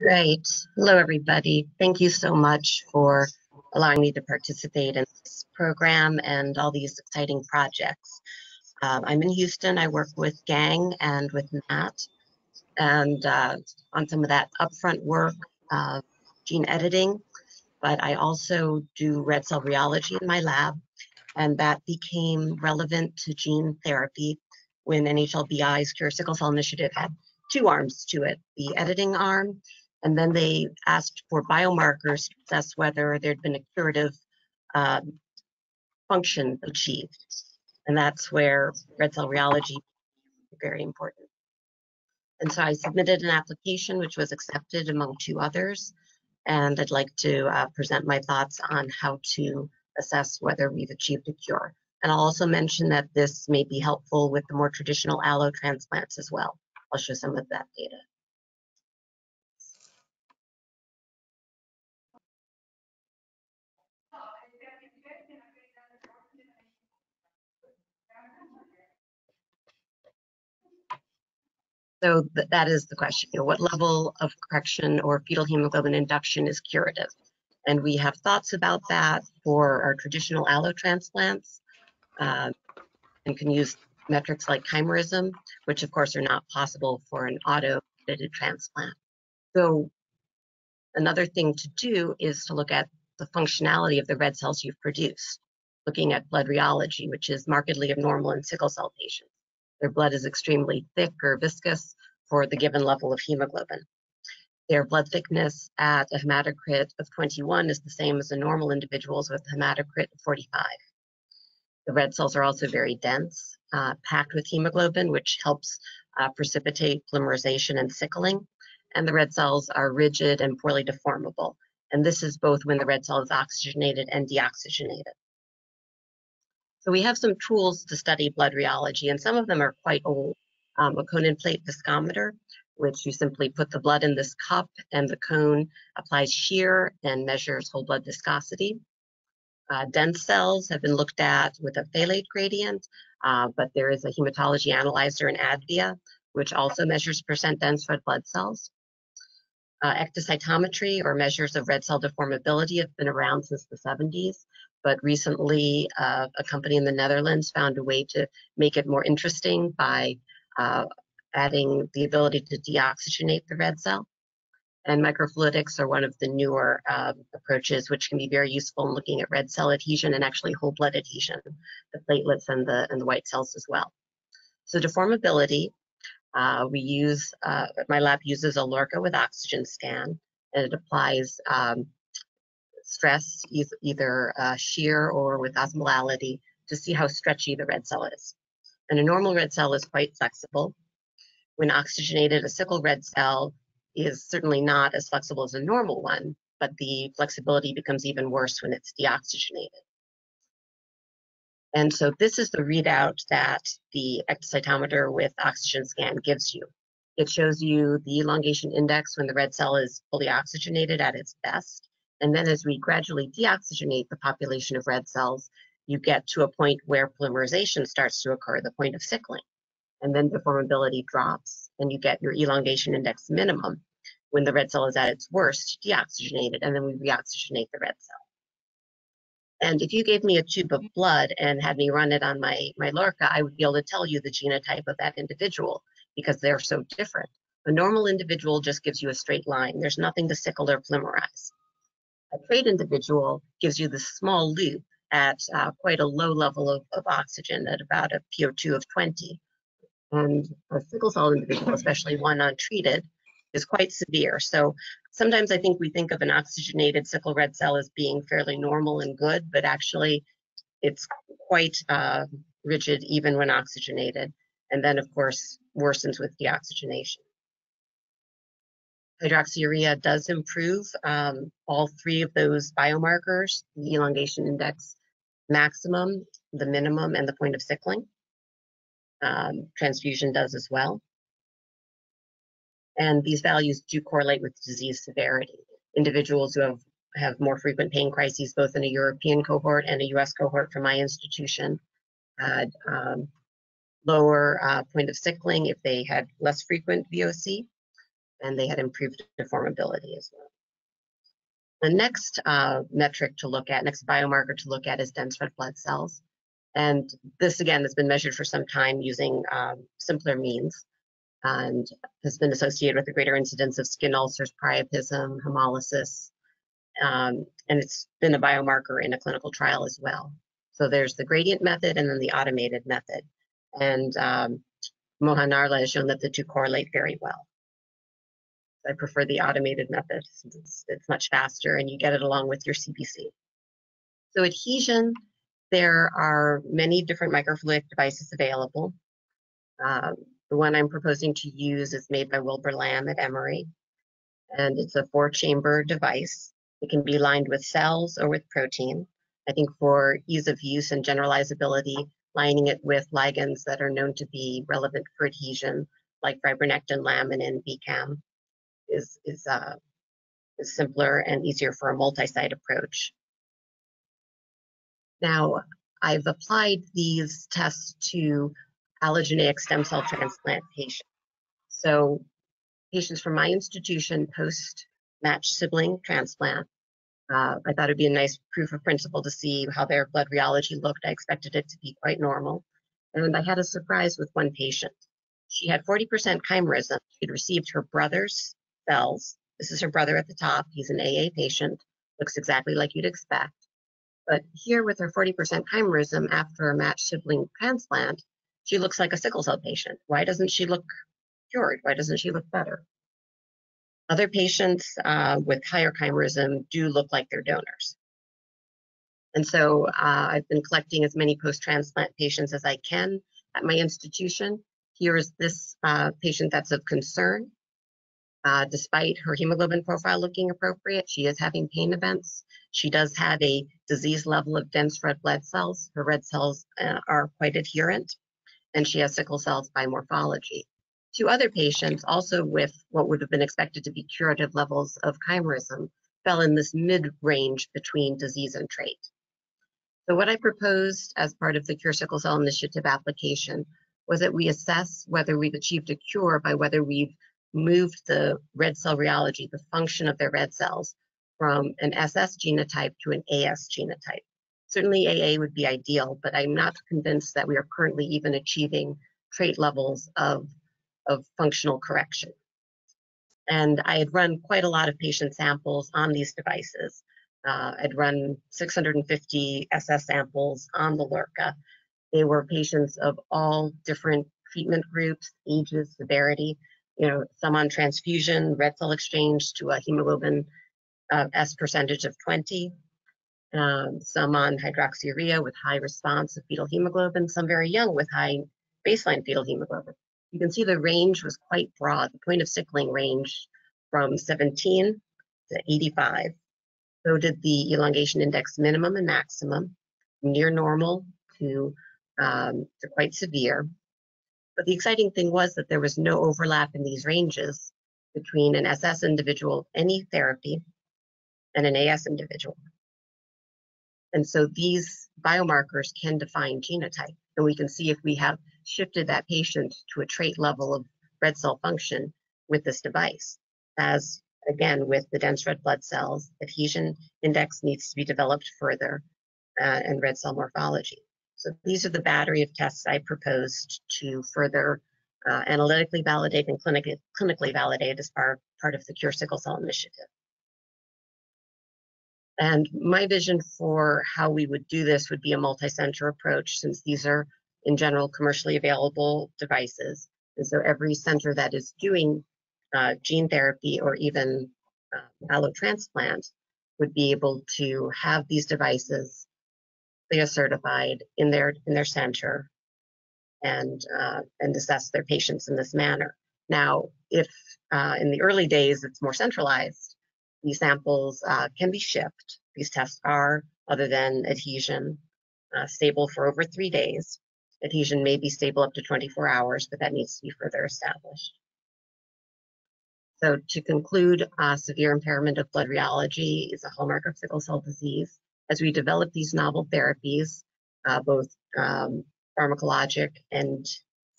Great. Hello, everybody. Thank you so much for allowing me to participate in this program and all these exciting projects. I'm in Houston. I work with Gang and with Matt, and on some of that upfront work, gene editing, but I also do red cell rheology in my lab, and that became relevant to gene therapy when NHLBI's Cure Sickle Cell Initiative had two arms to it, the editing arm, and then they asked for biomarkers to assess whether there'd been a curative function achieved. And that's where red cell rheology is very important. And so I submitted an application which was accepted among two others. And I'd like to present my thoughts on how to assess whether we've achieved a cure. And I'll also mention that this may be helpful with the more traditional allo transplants as well. I'll show some of that data. So that is the question, what level of correction or fetal hemoglobin induction is curative? And we have thoughts about that for our traditional allo transplants, and can use metrics like chimerism, which of course are not possible for an auto-edited transplant. So another thing to do is to look at the functionality of the red cells you've produced, looking at blood rheology, which is markedly abnormal in sickle cell patients. Their blood is extremely thick or viscous for the given level of hemoglobin. Their blood thickness at a hematocrit of 21 is the same as a normal individual's with a hematocrit of 45. The red cells are also very dense, packed with hemoglobin, which helps precipitate polymerization and sickling. And the red cells are rigid and poorly deformable. And this is both when the red cell is oxygenated and deoxygenated. So we have some tools to study blood rheology, and some of them are quite old. A cone and plate viscometer, which you simply put the blood in this cup and the cone applies shear and measures whole blood viscosity. Dense cells have been looked at with a phthalate gradient, but there is a hematology analyzer in ADVIA, which also measures percent dense red blood cells. Ectocytometry, or measures of red cell deformability, have been around since the 70s, but recently a company in the Netherlands found a way to make it more interesting by adding the ability to deoxygenate the red cell. And microfluidics are one of the newer approaches, which can be very useful in looking at red cell adhesion and actually whole blood adhesion, the platelets and the white cells as well. So deformability, we use, my lab uses a LORCA with oxygen scan, and it applies stress, either shear or with osmolality, to see how stretchy the red cell is. And a normal red cell is quite flexible. When oxygenated, a sickle red cell is certainly not as flexible as a normal one, but the flexibility becomes even worse when it's deoxygenated. And so this is the readout that the ectocytometer with oxygen scan gives you. It shows you the elongation index when the red cell is fully oxygenated at its best. And then as we gradually deoxygenate the population of red cells, you get to a point where polymerization starts to occur, the point of sickling. And then deformability drops, and you get your elongation index minimum when the red cell is at its worst, deoxygenated, and then we reoxygenate the red cell. And if you gave me a tube of blood and had me run it on my LORCA, I would be able to tell you the genotype of that individual because they're so different. A normal individual just gives you a straight line. There's nothing to sickle or polymerize. A trait individual gives you this small loop at quite a low level of oxygen, at about a PO2 of 20. And a sickle cell individual, especially one untreated, is quite severe. So sometimes I think we think of an oxygenated sickle red cell as being fairly normal and good, but actually it's quite rigid even when oxygenated. And then, of course, worsens with deoxygenation. Hydroxyurea does improve all three of those biomarkers, the elongation index maximum, the minimum, and the point of sickling. Transfusion does as well. And these values do correlate with disease severity. Individuals who have more frequent pain crises, both in a European cohort and a US cohort from my institution, had lower point of sickling if they had less frequent VOC. and they had improved deformability as well. The next metric to look at, next biomarker to look at, is dense red blood cells. And this, again, has been measured for some time using simpler means and has been associated with a greater incidence of skin ulcers, priapism, hemolysis, and it's been a biomarker in a clinical trial as well. So there's the gradient method and then the automated method. And Mohan Narla has shown that the two correlate very well. I prefer the automated method since it's much faster and you get it along with your CBC. So adhesion, there are many different microfluidic devices available. The one I'm proposing to use is made by Wilbur Lamb at Emory, and it's a 4-chamber device. It can be lined with cells or with protein. I think for ease of use and generalizability, lining it with ligands that are known to be relevant for adhesion, like fibronectin, laminin, BCAM, is simpler and easier for a multi-site approach. Now, I've applied these tests to allogeneic stem cell transplant patients. So patients from my institution post-matched sibling transplant, I thought it'd be a nice proof of principle to see how their blood rheology looked. I expected it to be quite normal. And I had a surprise with one patient. She had 40% chimerism. She'd received her brother's cells. This is her brother at the top. He's an AA patient, looks exactly like you'd expect. But here with her 40% chimerism after a matched sibling transplant, she looks like a sickle cell patient. Why doesn't she look cured? Why doesn't she look better? Other patients with higher chimerism do look like they're donors. And so I've been collecting as many post-transplant patients as I can at my institution. Here is this patient that's of concern. Despite her hemoglobin profile looking appropriate, she is having pain events. She does have a disease level of dense red blood cells. Her red cells are quite adherent, and she has sickle cells by morphology. 2 other patients, also with what would have been expected to be curative levels of chimerism, fell in this mid-range between disease and trait. So what I proposed as part of the Cure Sickle Cell Initiative application was that we assess whether we've achieved a cure by whether we've moved the red cell rheology, the function of their red cells, from an SS genotype to an AS genotype. Certainly AA would be ideal, but I'm not convinced that we are currently even achieving trait levels of functional correction. And I had run quite a lot of patient samples on these devices. I'd run 650 SS samples on the LRCA. They were patients of all different treatment groups, ages, severity, some on transfusion, red cell exchange to a hemoglobin S percentage of 20, some on hydroxyurea with high response of fetal hemoglobin, some very young with high baseline fetal hemoglobin. You can see the range was quite broad. The point of sickling ranged from 17 to 85. So did the elongation index minimum and maximum, near normal to quite severe. But the exciting thing was that there was no overlap in these ranges between an SS individual, any therapy, and an AS individual. And so these biomarkers can define genotype. And we can see if we have shifted that patient to a trait level of red cell function with this device. As again, with the dense red blood cells, adhesion index needs to be developed further and red cell morphology. So these are the battery of tests I proposed to further analytically validate and clinically validate as part of the Cure Sickle Cell Initiative. And my vision for how we would do this would be a multi-center approach, since these are, in general, commercially available devices. And so every center that is doing gene therapy or even allotransplant would be able to have these devices CLIA certified in their center and assess their patients in this manner. Now, if in the early days it's more centralized, these samples can be shipped. These tests are, other than adhesion, stable for over 3 days. Adhesion may be stable up to 24 hours, but that needs to be further established. So to conclude, severe impairment of blood rheology is a hallmark of sickle cell disease. As we develop these novel therapies, both pharmacologic and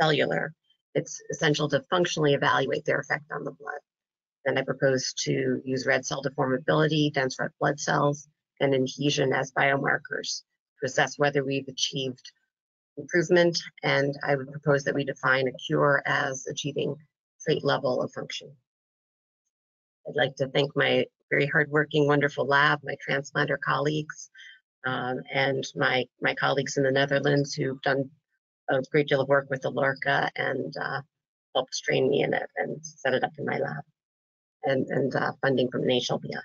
cellular, it's essential to functionally evaluate their effect on the blood. And I propose to use red cell deformability, dense red blood cells, and adhesion as biomarkers to assess whether we've achieved improvement. And I would propose that we define a cure as achieving trait level of function. I'd like to thank my very hardworking, wonderful lab, my transplanter colleagues, and my colleagues in the Netherlands who've done a great deal of work with the LORCA and helped train me in it and set it up in my lab, and funding from NHLBI.